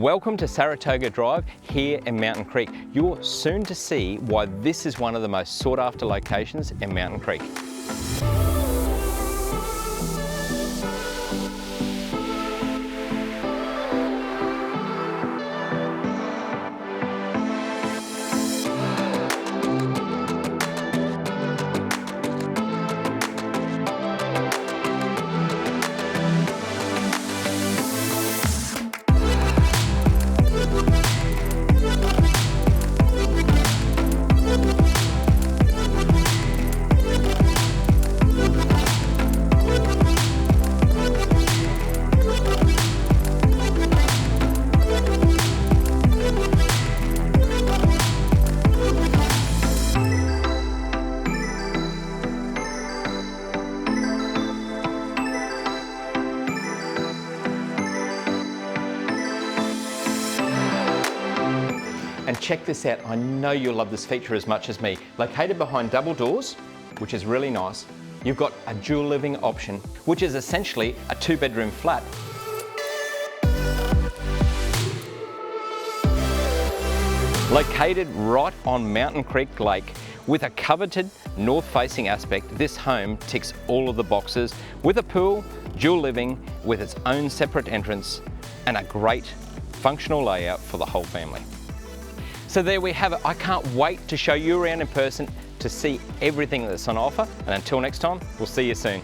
Welcome to Saratoga Drive here in Mountain Creek. You're soon to see why this is one of the most sought after locations in Mountain Creek. And check this out, I know you'll love this feature as much as me. Located behind double doors, which is really nice, you've got a dual living option, which is essentially a 2-bedroom flat. Located right on Mountain Creek Lake, with a coveted north-facing aspect, this home ticks all of the boxes with a pool, dual living with its own separate entrance, and a great functional layout for the whole family. So there we have it. I can't wait to show you around in person to see everything that's on offer. And until next time, we'll see you soon.